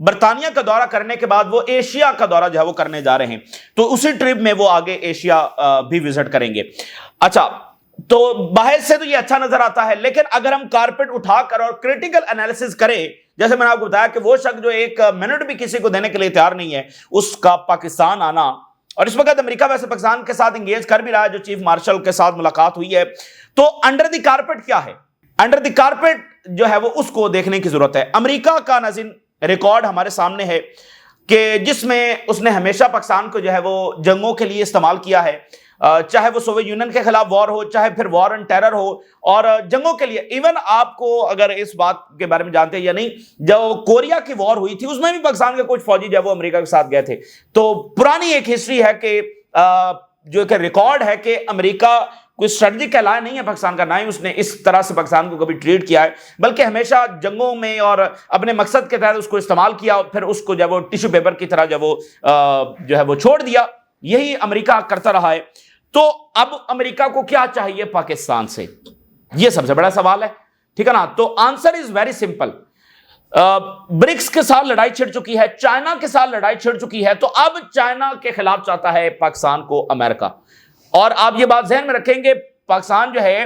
برطانیہ کا دورہ کرنے کے بعد وہ ایشیا کا دورہ جو ہے وہ کرنے جا رہے ہیں، تو اسی ٹرپ میں وہ آگے ایشیا بھی وزٹ کریں گے۔ اچھا، تو باہر سے تو یہ اچھا نظر آتا ہے، لیکن اگر ہم کارپٹ اٹھا کر اور کریٹیکل انالیسس کریں، جیسے میں نے آپ کو بتایا کہ وہ شخص جو ایک منٹ بھی کسی کو دینے کے لیے تیار نہیں ہے، اس کا پاکستان آنا، اور اس وقت امریکہ ویسے پاکستان کے ساتھ انگیج کر بھی رہا ہے، جو چیف مارشل کے ساتھ ملاقات ہوئی ہے، تو انڈر دی کارپٹ کیا ہے؟ انڈر دی کارپٹ جو ہے وہ اس کو دیکھنے کی ضرورت ہے۔ امریکہ کا ناظرین ریکارڈ ہمارے سامنے ہے کہ جس میں اس نے ہمیشہ پاکستان کو جو ہے وہ جنگوں کے لیے استعمال کیا ہے، چاہے وہ سوویت یونین کے خلاف وار ہو، چاہے پھر وار آن ٹیرر ہو، اور جنگوں کے لیے ایون آپ کو اگر اس بات کے بارے میں جانتے ہیں یا نہیں، جو کوریا کی وار ہوئی تھی اس میں بھی پاکستان کے کچھ فوجی جو ہے وہ امریکہ کے ساتھ گئے تھے۔ تو پرانی ایک ہسٹری ہے کہ جو ایک ریکارڈ ہے کہ امریکہ کوئی اسٹریٹجک ایلائے نہیں ہے پاکستان کا، نہ ہی اس نے اس طرح سے پاکستان کو کبھی ٹریٹ کیا ہے، بلکہ ہمیشہ جنگوں میں اور اپنے مقصد کے تحت اس کو استعمال کیا اور پھر اس کو جو ہے وہ ٹیشو پیپر کی طرح جو ہے وہ چھوڑ دیا۔ یہی امریکہ کرتا رہا ہے۔ تو اب امریکہ کو کیا چاہیے پاکستان سے، یہ سب سے بڑا سوال ہے، ٹھیک ہے نا؟ تو answer is very simple. BRICS کے ساتھ لڑائی چھڑ چکی ہے، چائنا کے ساتھ لڑائی چھڑ چکی ہے، تو اب چائنا کے خلاف چاہتا ہے پاکستان کو امریکہ۔ اور آپ یہ بات ذہن میں رکھیں گے، پاکستان جو ہے،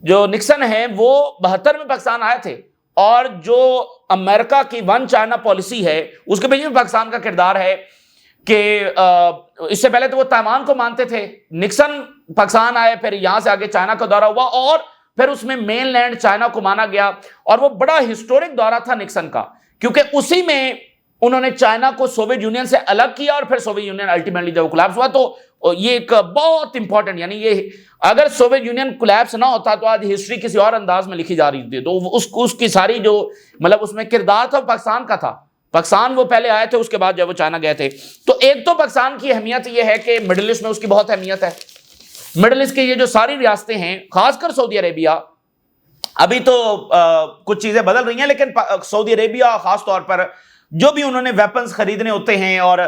جو نکسن ہے وہ 72 میں پاکستان آئے تھے، اور جو امریکہ کی ون چائنا پالیسی ہے اس کے پیچھے پاکستان کا کردار ہے کہ اس سے پہلے تو وہ تائیوان کو مانتے تھے، نکسن پاکستان آئے، پھر یہاں سے آگے چائنا کا دورہ ہوا، اور پھر اس میں مین لینڈ چائنا کو مانا گیا، اور وہ بڑا ہسٹورک دورہ تھا نکسن کا، کیونکہ اسی میں انہوں نے چائنا کو سوویت یونین سے الگ کیا، اور پھر سوویت یونین الٹیمیٹلی جب کولیپس ہوا، تو یہ ایک بہت امپورٹنٹ، یعنی یہ اگر سوویت یونین کولیپس نہ ہوتا تو آج ہسٹری کسی اور انداز میں لکھی جا رہی تھی۔ تو اس کی ساری جو مطلب اس میں کردار تھا پاکستان کا تھا، پاکستان وہ پہلے آئے تھے، اس کے بعد جب وہ چائنا گئے تھے۔ تو ایک تو پاکستان کی اہمیت یہ ہے کہ مڈل ایسٹ میں اس کی بہت اہمیت ہے۔ مڈل ایسٹ کی یہ جو ساری ریاستیں ہیں، خاص کر سعودی عربیہ، ابھی تو کچھ چیزیں بدل رہی ہیں، لیکن سعودی عربیہ خاص طور پر جو بھی انہوں نے ویپنز خریدنے ہوتے ہیں، اور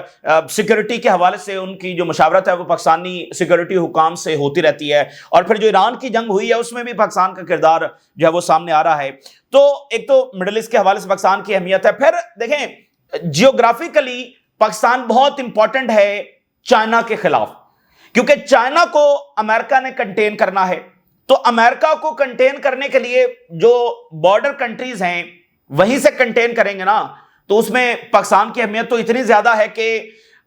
سیکورٹی کے حوالے سے ان کی جو مشاورت ہے وہ پاکستانی سیکورٹی حکام سے ہوتی رہتی ہے، اور پھر جو ایران کی جنگ ہوئی ہے اس میں بھی پاکستان کا کردار جو ہے وہ سامنے آ رہا ہے۔ تو ایک تو مڈل ایسٹ کے حوالے سے پاکستان کی اہمیت ہے۔ پھر دیکھیں جیوگرافیکلی پاکستان بہت امپورٹنٹ ہے چائنا کے خلاف، کیونکہ چائنا کو امریکہ نے کنٹین کرنا ہے، تو امریکہ کو کنٹین کرنے کے لیے جو بارڈر کنٹریز ہیں وہیں سے کنٹین کریں گے نا، تو اس میں پاکستان کی اہمیت تو اتنی زیادہ ہے کہ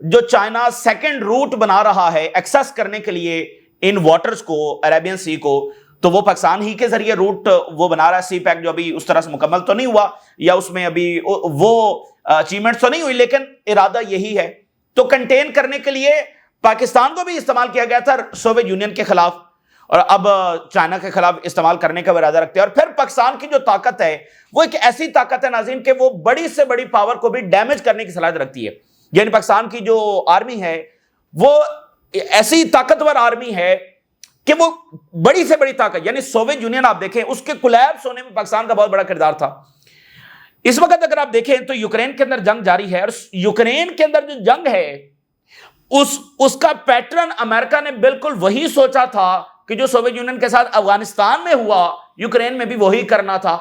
جو چائنا سیکنڈ روٹ بنا رہا ہے ایکسس کرنے کے لیے ان واٹرز کو، عربین سی کو، تو وہ پاکستان ہی کے ذریعے روٹ وہ بنا رہا ہے۔ سی پیک جو ابھی اس طرح سے مکمل تو نہیں ہوا، یا اس میں ابھی وہ اچیومنٹ تو نہیں ہوئی، لیکن ارادہ یہی ہے۔ تو کنٹین کرنے کے لیے پاکستان کو بھی استعمال کیا گیا تھا سوویت یونین کے خلاف، اور اب چائنا کے خلاف استعمال کرنے کا ارادہ رکھتے ہیں۔ اور پھر پاکستان کی جو طاقت ہے وہ ایک ایسی طاقت ہے ناظرین کہ وہ بڑی سے بڑی پاور کو بھی ڈیمیج کرنے کی صلاحیت رکھتی ہے۔ یعنی پاکستان کی جو آرمی ہے وہ ایسی طاقتور آرمی ہے کہ وہ بڑی سے بڑی طاقت، یعنی سوویت یونین آپ دیکھیں اس کے کولیپس ہونے میں پاکستان کا بہت بڑا کردار تھا۔ اس وقت اگر آپ دیکھیں تو یوکرین کے اندر جنگ جاری ہے، اور یوکرین کے اندر جو جنگ ہے اس کا پیٹرن امریکہ نے بالکل وہی سوچا تھا کہ جو سوویت یونین کے ساتھ افغانستان میں ہوا، یوکرین میں بھی وہی کرنا تھا،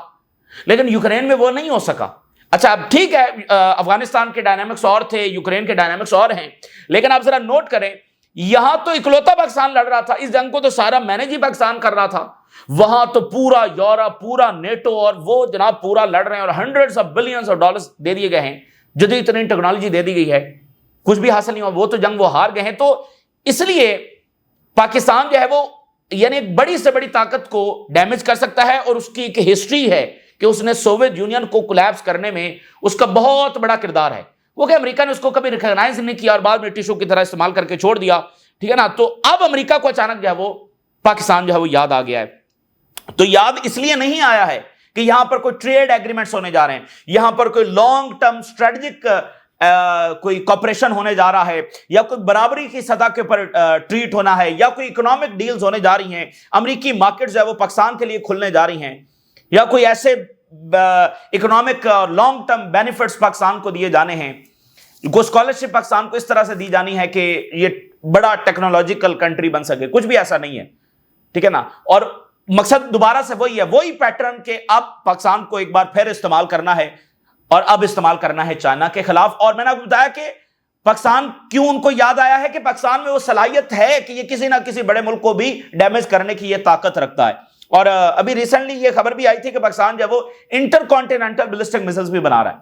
لیکن یوکرین میں وہ نہیں ہو سکا۔ اچھا اب ٹھیک ہے، افغانستان کے ڈائنامکس اور تھے، یوکرین کے ڈائنامکس اور ہیں، لیکن آپ ذرا نوٹ کریں، یہاں تو اکلوتا پاکستان لڑ رہا تھا، اس جنگ کو تو سارا مینج ہی پاکستان کر رہا تھا، وہاں تو پورا یورپ، پورا نیٹو اور وہ جناب پورا لڑ رہے ہیں، اور hundreds of billions of dollars دے دیے گئے ہیں، جدید ترین ٹیکنالوجی دے دی گئی ہے، کچھ بھی حاصل نہیں ہوا، وہ تو جنگ وہ ہار گئے ہیں۔ تو اس لیے پاکستان جو ہے وہ یعنی ایک بڑی سے بڑی طاقت کو ڈیمیج کر سکتا ہے، اور اس کی ایک ہسٹری ہے کہ اس نے سوویت یونین کو کولیپس کرنے میں اس کا بہت بڑا کردار ہے، وہ کہ امریکہ نے اس کو کبھی ریکگنائز نہیں کیا اور بعد میں ٹیشو کی طرح استعمال کر کے چھوڑ دیا، ٹھیک ہے نا؟ تو اب امریکہ کو اچانک جو ہے وہ پاکستان جو ہے وہ یاد آ گیا ہے۔ تو یاد اس لیے نہیں آیا ہے کہ یہاں پر کوئی ٹریڈ ایگریمنٹس ہونے جا رہے ہیں، یہاں پر کوئی لانگ ٹرم اسٹریٹجک کوئی کوپریشن ہونے جا رہا ہے، یا کوئی برابری کی سطح کے اوپر ٹریٹ ہونا ہے، یا کوئی اکنامک ڈیلز ہونے جا رہی ہیں، امریکی مارکیٹس جو ہے وہ پاکستان کے لیے کھلنے جا رہی ہیں، یا کوئی ایسے economic long term benefits Pakistan کو دیے جانے ہیں، کوئی اسکالرشپ پاکستان کو اس طرح سے دی جانی ہے کہ یہ بڑا ٹیکنالوجیکل کنٹری بن سکے، کچھ بھی ایسا نہیں ہے، ٹھیک ہے نا؟ اور مقصد دوبارہ سے وہی ہے، وہی پیٹرن کہ اب پاکستان کو ایک بار پھر استعمال کرنا ہے، اور اب استعمال کرنا ہے چائنا کے خلاف. اور میں نے آپ کو بتایا کہ پاکستان کیوں ان کو یاد آیا ہے کہ پاکستان میں وہ صلاحیت ہے کہ یہ کسی نہ کسی بڑے ملک کو بھی ڈیمیج کرنے کی یہ طاقت رکھتا ہے. اور ابھی ریسنٹلی یہ خبر بھی آئی تھی کہ پاکستان جو ہے وہ انٹر کانٹیننٹل بیلسٹک میزائلز بھی بنا رہا ہے.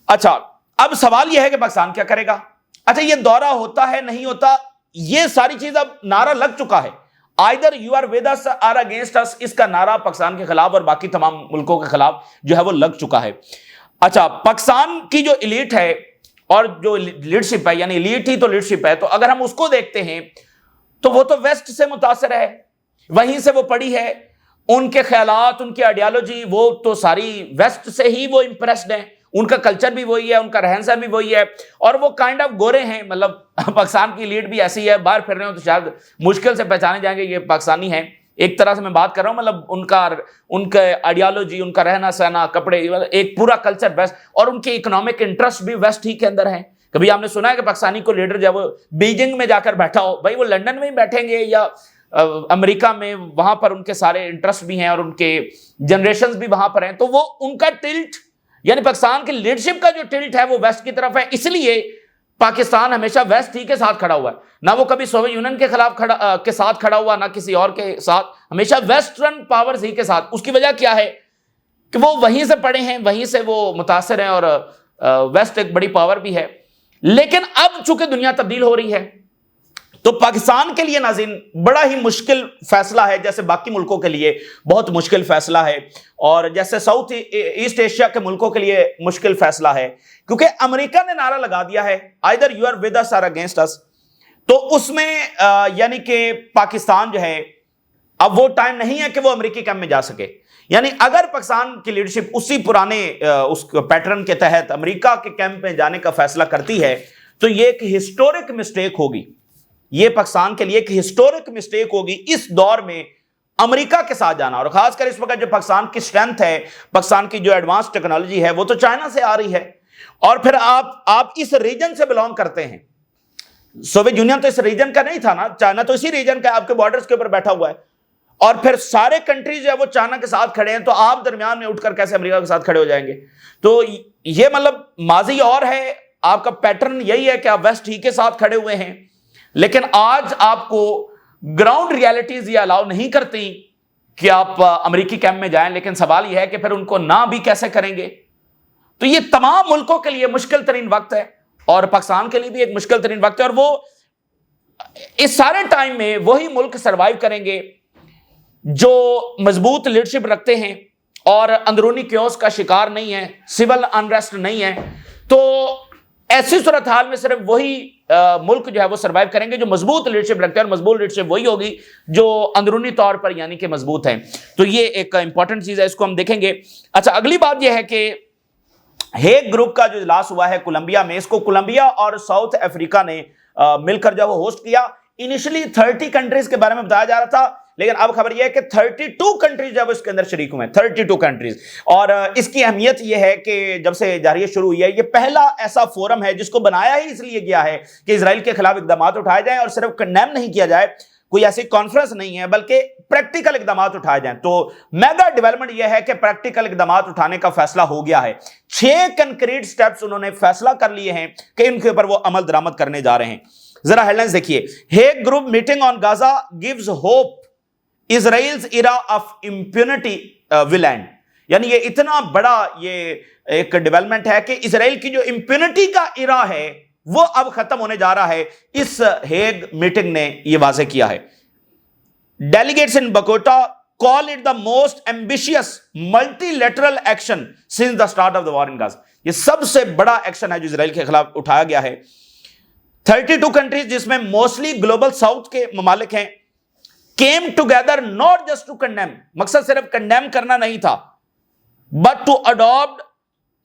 اچھا اب سوال یہ ہے کہ پاکستان کیا کرے گا. اچھا یہ دورہ ہوتا ہے نہیں ہوتا, یہ ساری چیز اب نعرہ لگ چکا ہے. either you are with us or against us, اس کا نعرہ پاکستان کے خلاف اور باقی تمام ملکوں کے خلاف جو ہے وہ لگ چکا ہے. اچھا پاکستان کی جو ایلیٹ ہے اور جو لیڈرشپ ہے, یعنی ایلیٹ ہی تو لیڈرشپ ہے, تو اگر ہم اس کو دیکھتے ہیں تو وہ تو ویسٹ سے متاثر ہے, وہیں سے وہ پڑھی ہے, ان کے خیالات, ان کی آئیڈیالوجی وہ تو ساری ویسٹ سے ہی وہ امپریسڈ ہیں, ان کا کلچر بھی وہی ہے, ان کا رہن سہن بھی وہی ہے, اور وہ کائنڈ آف گورے ہیں. مطلب پاکستان کی لیڈ بھی ایسی ہے, باہر پھر رہے ہو تو شاید مشکل سے پہچانے جائیں گے یہ پاکستانی ہیں. ایک طرح سے میں بات کر رہا ہوں, مطلب ان کا آئیڈیالوجی, ان کا رہنا سہنا, کپڑے, ایک پورا کلچر ویسٹ, اور ان کے اکنامک انٹرسٹ بھی ویسٹ ہی کے اندر ہیں. کبھی آپ نے سنا ہے کہ پاکستانی کو لیڈر جو ہے وہ بیجنگ میں جا کر بیٹھا ہو؟ بھائی وہ لندن میں ہی بیٹھیں گے یا امریکہ میں, وہاں پر ان کے سارے انٹرسٹ بھی ہیں اور ان کے جنریشنز بھی وہاں پر ہیں. تو وہ ان کا ٹلٹ, یعنی پاکستان کی لیڈرشپ کا جو ٹلٹ ہے وہ ویسٹ کی طرف ہے. اس لیے پاکستان ہمیشہ ویسٹ ہی کے ساتھ کھڑا ہوا ہے, نہ وہ کبھی سوویت یونین کے خلاف کے ساتھ کھڑا ہوا, نہ کسی اور کے ساتھ, ہمیشہ ویسٹرن پاورز ہی کے ساتھ. اس کی وجہ کیا ہے کہ وہ وہیں سے پڑے ہیں, وہیں سے وہ متاثر ہیں, اور ویسٹ ایک بڑی پاور بھی ہے. لیکن اب چونکہ دنیا تبدیل ہو رہی ہے تو پاکستان کے لیے ناظرین بڑا ہی مشکل فیصلہ ہے, جیسے باقی ملکوں کے لیے بہت مشکل فیصلہ ہے, اور جیسے ساؤتھ ایسٹ ایشیا کے ملکوں کے لیے مشکل فیصلہ ہے, کیونکہ امریکہ نے نعرہ لگا دیا ہے either you are with us or against us. تو اس میں یعنی کہ پاکستان جو ہے اب وہ ٹائم نہیں ہے کہ وہ امریکی کیمپ میں جا سکے. یعنی اگر پاکستان کی لیڈرشپ اسی پرانے اس پیٹرن کے تحت امریکہ کے کیمپ میں جانے کا فیصلہ کرتی ہے تو یہ ایک ہسٹورک مسٹیک ہوگی. یہ پاکستان کے لیے ایک ہسٹورک مسٹیک ہوگی اس دور میں امریکہ کے ساتھ جانا, اور خاص کر اس وقت جو پاکستان کی اسٹرینتھ ہے, پاکستان کی جو ایڈوانس ٹیکنالوجی ہے وہ تو چائنا سے آ رہی ہے. اور پھر آپ اس ریجن سے بلانگ کرتے ہیں. سوویت یونین تو اس ریجن کا نہیں تھا نا, چائنا تو اسی ریجن کا آپ کے بارڈرز کے اوپر بیٹھا ہوا ہے, اور پھر سارے کنٹریز جو ہے وہ چائنا کے ساتھ کھڑے ہیں, تو آپ درمیان میں اٹھ کر کیسے امریکہ کے ساتھ کھڑے ہو جائیں گے؟ تو یہ مطلب ماضی اور ہے, آپ کا پیٹرن یہی ہے کہ آپ ویسٹ ہی کے ساتھ کھڑے ہوئے ہیں, لیکن آج آپ کو گراؤنڈ ریالٹیز یہ الاؤ نہیں کرتی کہ آپ امریکی کیمپ میں جائیں. لیکن سوال یہ ہے کہ پھر ان کو نہ بھی کیسے کریں گے؟ تو یہ تمام ملکوں کے لیے مشکل ترین وقت ہے, اور پاکستان کے لیے بھی ایک مشکل ترین وقت ہے, اور وہ اس سارے ٹائم میں وہی ملک سروائیو کریں گے جو مضبوط لیڈرشپ رکھتے ہیں اور اندرونی کیوس کا شکار نہیں ہے, سول انریسٹ نہیں ہے. تو ایسی صورتحال میں صرف وہی ملک جو ہے وہ سروائیو کریں گے جو مضبوط لیڈرشپ رکھتے ہیں, اور مضبوط لیڈرشپ وہی ہوگی جو اندرونی طور پر یعنی کہ مضبوط ہیں. تو یہ ایک امپورٹنٹ چیز ہے, اس کو ہم دیکھیں گے. اچھا اگلی بات یہ ہے کہ ہیگ گروپ کا جو اجلاس ہوا ہے کولمبیا میں, اس کو کولمبیا اور ساؤتھ افریقہ نے مل کر جو وہ ہوسٹ کیا. انیشلی 30 کنٹریز کے بارے میں بتایا جا رہا تھا, لیکن اب خبر یہ ہے کہ 32 کنٹریز جو ہے وہ اس کے اندر شریک ہوئے ہیں, 32 کنٹریز. اور اس کی اہمیت یہ ہے کہ جب سے جارحیت شروع ہوئی ہے, یہ پہلا ایسا فورم ہے جس کو بنایا ہی اس لیے گیا ہے کہ اسرائیل کے خلاف اقدامات اٹھائے جائیں, اور صرف کنڈیم نہیں کیا جائے, کوئی ایسی کانفرنس نہیں ہے, بلکہ پریکٹیکل اقدامات اٹھائے جائیں. تو میگا ڈیولپمنٹ یہ ہے کہ پریکٹیکل اقدامات اٹھانے کا فیصلہ ہو گیا ہے. 6 کنکریٹ سٹیپس انہوں نے فیصلہ کر لیے ہیں کہ ان کے اوپر وہ عمل درآمد کرنے جا رہے ہیں. ذرا ہیڈ لائنز دیکھیے. Hague group meeting on Gaza gives hope Israel's era of impunity will end. یعنی یہ اتنا بڑا یہ ایک ڈیولپمنٹ ہے کہ اسرائیل کی جو امپیونٹی کا ایرا ہے وہ اب ختم ہونے جا رہا ہے. اس ہیگ میٹنگ نے یہ واضح کیا ہے. Delegates in Bogota call it the most ambitious multilateral action since the start of the war in Gaza. یہ سب سے بڑا ایکشن ہے جو اسرائیل کے خلاف اٹھایا گیا ہے. 32 کنٹریز جس میں موسٹلی گلوبل ساؤتھ کے ممالک ہیں came together not just to condemn, مقصد صرف کنڈیم کرنا نہیں تھا, but to adopt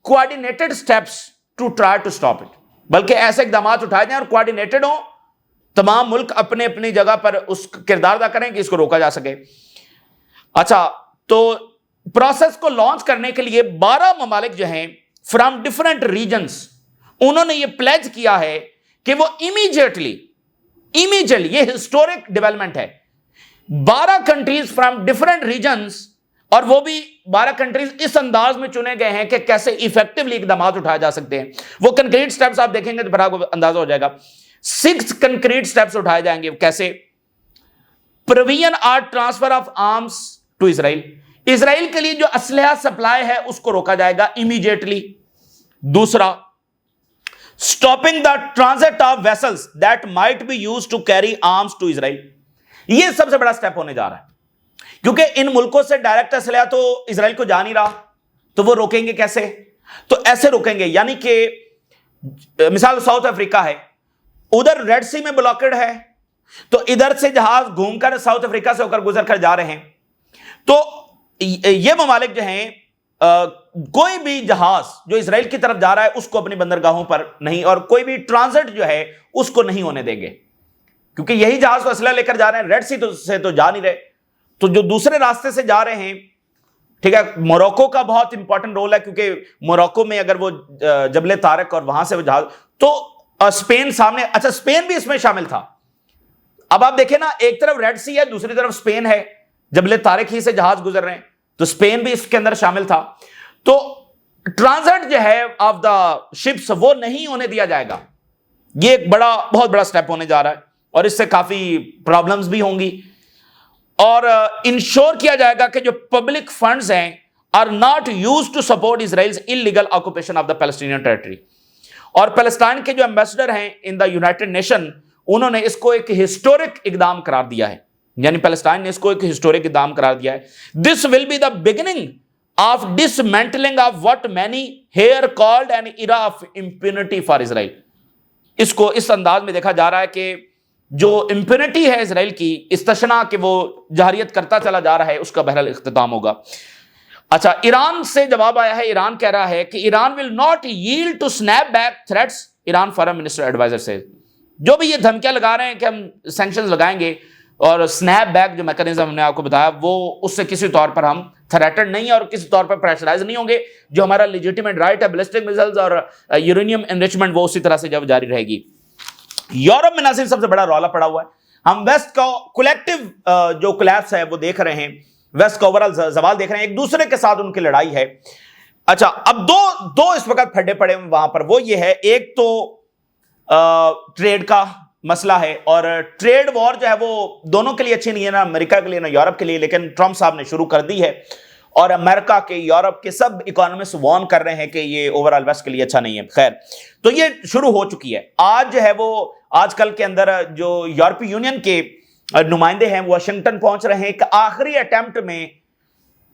coordinated steps to try to stop it. بلکہ ایسے اقدامات اٹھائے جائیں اور کوارڈینیٹڈ ہوں, تمام ملک اپنے اپنی جگہ پر اس کردار ادا کریں کہ اس کو روکا جا سکے. اچھا تو پروسیس کو لانچ کرنے کے لیے 12 ممالک جو ہیں فرام ڈفرنٹ ریجنز, انہوں نے یہ پلیج کیا ہے کہ وہ امیجیٹلی یہ ہسٹورک ڈیولپمنٹ ہے. 12 کنٹریز فرام ڈفرنٹ ریجنز اور وہ بھی 12 کنٹریز اس انداز میں چنے گئے ہیں کہ کیسے ایفیکٹولی اقدامات اٹھائے جا سکتے ہیں. وہ کنکریٹ سٹیپس آپ دیکھیں گے تو پھر آپ کو اندازہ ہو جائے گا. 6 کنکریٹ سٹیپس اٹھائے جائیں گے. کیسے؟ پروویژن اور ٹرانسفر آف آرمز ٹو اسرائیل. اسرائیل کے لیے جو اسلحہ سپلائی ہے اس کو روکا جائے گا امیڈیٹلی. دوسرا، stopping the transit of vessels that might be use to carry arms to Israel. یہ سب سے بڑا سٹیپ ہونے جا رہا ہے کیونکہ ان ملکوں سے ڈائریکٹ اسلحہ تو اسرائیل کو جا نہیں رہا, تو وہ روکیں گے کیسے؟ تو ایسے روکیں گے, یعنی کہ مثال ساؤتھ افریقہ ہے, ادھر ریڈ سی میں بلاکڈ ہے, تو ادھر سے جہاز گھوم کر ساؤتھ افریقہ سے ہو کر گزر کر جا رہے ہیں. تو یہ ممالک جو ہیں کوئی بھی جہاز جو اسرائیل کی طرف جا رہا ہے اس کو اپنی بندرگاہوں پر نہیں, اور کوئی بھی ٹرانزٹ جو ہے اس کو نہیں ہونے دیں گے, کیونکہ یہی جہاز تو اسلحہ لے کر جا رہے ہیں, ریڈ سی سے تو جا نہیں رہے. تو جو دوسرے راستے سے جا رہے ہیں, ٹھیک ہے, موروکو کا بہت امپورٹنٹ رول ہے کیونکہ موروکو میں اگر وہ جبل طارق اور وہاں سے وہ جہاز, تو اسپین سامنے, اچھا اسپین بھی اس میں شامل تھا. اب آپ دیکھیں نا, ایک طرف ریڈ سی ہے, دوسری طرف اسپین ہے, جبل طارق ہی سے جہاز گزر رہے ہیں, تو اسپین بھی اس کے اندر شامل تھا. تو ٹرانزٹ جو ہے آف دا شپس وہ نہیں ہونے دیا جائے گا. یہ ایک بہت بڑا سٹیپ ہونے جا رہا ہے, اور اس سے کافی پرابلمز بھی ہوں گی. اور انشور کیا جائے گا کہ جو پبلک فنڈز ہیں are not use to support Israel's illegal occupation of the Palestinian territory. اور پیلسٹائن کے جو ایمبیسڈر ہیں ان دا یونائٹڈ نیشن, انہوں نے اس کو ایک ہسٹورک اقدام قرار دیا ہے, یعنی پیلسٹائن نے اس کو ایک ہسٹورک اقدام قرار دیا ہے. This will be the beginning of dismantling of what many here called an era of impunity for Israel. اس کو اس انداز میں دیکھا جا رہا ہے کہ جو امپینٹی ہے اسرائیل کی, استثنا کہ وہ جہریت کرتا چلا جا رہا ہے, اس کا بہرحال اختتام ہوگا. اچھا, ایران سے جواب آیا ہے. ایران کہہ رہا ہے کہ Iran will not yield to snap back threats. Iran foreign minister adviser سے جو بھی یہ دھمکیاں لگا رہے ہیں کہ ہم سینکشنز لگائیں گے, اور سنیپ بیک جو میکانزم ہم نے آپ کو بتایا, وہ اس سے کسی طور پر ہم تھریٹن نہیں اور کسی طور پر پریشرائز نہیں ہوں گے. جو ہمارا لیجیٹیمیٹ رائٹ ہے بیلسٹک میزائلز اور یورینیم انریچمنٹ, وہ اسی طرح سے جب جاری رہے گی. یورپ میں ناظرین سب سے بڑا رولا پڑا ہوا ہے. ہم ویسٹ کا کولیکٹیو جو کولیپس ہے وہ دیکھ رہے ہیں, ویسٹ کا اوورال زوال دیکھ رہے ہیں, ایک دوسرے کے ساتھ ان کی لڑائی ہے. اچھا, اب دو اس وقت پھڈے پڑے ہوئے وہاں پر. وہ یہ ہے, ایک تو ٹریڈ کا مسئلہ ہے, اور ٹریڈ وار جو ہے وہ دونوں کے لیے اچھی نہیں ہے, نہ امریکہ کے لیے نہ یورپ کے لیے, لیکن ٹرمپ صاحب نے شروع کر دی ہے, اور امریکہ کے, یورپ کے سب اکانومسٹ وارن کر رہے ہیں کہ یہ اوورال ویسٹ کے لیے اچھا نہیں ہے. خیر, تو یہ شروع ہو چکی ہے. آج جو ہے وہ آج کل کے اندر جو یورپی یونین کے نمائندے ہیں واشنگٹن پہنچ رہے ہیں ایک آخری اٹیمپٹ میں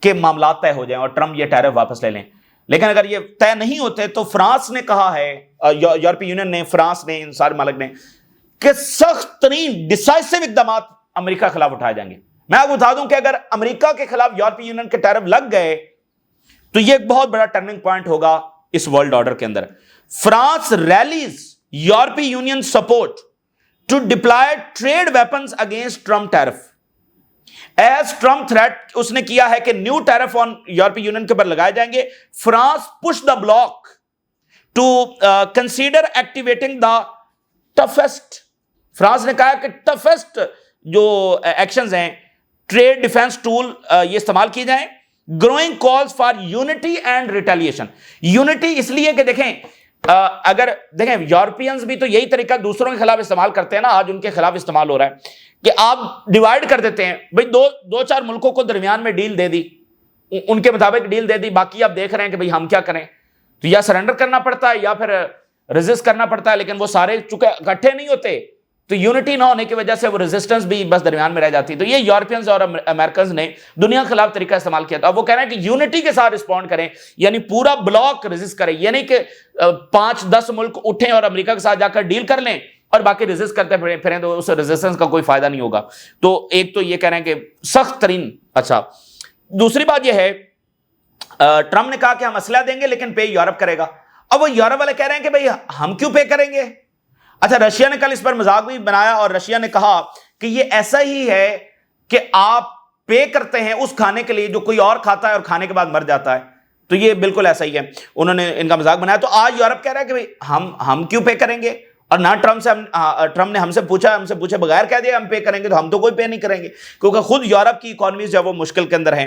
کہ معاملات طے ہو جائیں اور ٹرمپ یہ ٹیرف واپس لے لیں. لیکن اگر یہ طے نہیں ہوتے تو فرانس نے کہا ہے, یورپی یونین نے, فرانس نے, ان سارے ملک نے, کہ سخت ترین ڈیسائسو اقدامات امریکہ کے خلاف اٹھائے جائیں گے. میں آپ کو بتا دوں کہ اگر امریکہ کے خلاف یورپی یونین کے ٹیرف لگ گئے تو یہ ایک بہت بڑا ٹرننگ پوائنٹ ہوگا اس ورلڈ آرڈر کے اندر. France rallies European Union support to deploy trade weapons against Trump tariff as Trump threat. اس نے کیا ہے کہ نیو ٹیرف آن یورپی یونین کے اوپر لگائے جائیں گے. France push the bloc to consider activating the toughest. France نے کہا کہ ٹفسٹ جو ایکشنز ہیں, ٹریڈ ڈیفنس ٹول, یہ استعمال کیے جائیں. Growing calls for unity and retaliation. Unity اس لیے کہ دیکھیں, اگر دیکھیں یورپینز بھی تو یہی طریقہ دوسروں کے خلاف استعمال کرتے ہیں نا, آج ان کے خلاف استعمال ہو رہا ہے کہ آپ ڈیوائیڈ کر دیتے ہیں بھئی, دو چار ملکوں کو درمیان میں ڈیل دے دی, ان کے مطابق ڈیل دے دی, باقی آپ دیکھ رہے ہیں کہ بھئی ہم کیا کریں. تو یا سرنڈر کرنا پڑتا ہے یا پھر ریزسٹ کرنا پڑتا ہے, لیکن وہ سارے چونکہ اکٹھے نہیں ہوتے تو یونٹی نہ ہونے کی وجہ سے وہ ریزسٹنس بھی بس درمیان میں رہ جاتی. تو یہ یورپینز اور امریکنز نے دنیا کے خلاف طریقہ استعمال کیا تھا. اب وہ کہہ رہے ہیں کہ یونٹی کے ساتھ رسپونڈ کریں, یعنی پورا بلاک ریزسٹ کریں, یعنی کہ 5-10 ملک اٹھیں اور امریکہ کے ساتھ جا کر ڈیل کر لیں اور باقی ریزسٹ کرتے پھریں تو اس ریزسٹنس کا کوئی فائدہ نہیں ہوگا. تو ایک تو یہ کہہ رہے ہیں کہ سخت ترین. اچھا, دوسری بات یہ ہے, ٹرمپ نے کہا کہ ہم اسلحہ دیں گے لیکن پے یورپ کرے گا. اب وہ یورپ والے کہہ رہے ہیں کہ بھئی ہم کیوں پے کریں گے. اچھا, رشیا نے کل اس پر مذاق بھی بنایا اور رشیا نے کہا کہ یہ ایسا ہی ہے کہ آپ پے کرتے ہیں اس کھانے کے لیے جو کوئی اور کھاتا ہے اور کھانے کے بعد مر جاتا ہے. تو یہ بالکل ایسا ہی ہے, انہوں نے ان کا مذاق بنایا. تو آج یورپ کہہ رہا ہے کہ بھئی ہم کیوں پے کریں گے, اور نہ ٹرمپ نے ہم سے پوچھے بغیر کہہ دیا ہم پے کریں گے, تو ہم تو کوئی پے نہیں کریں گے, کیونکہ خود یورپ کی اکانومیز جو ہے وہ مشکل کے اندر ہیں.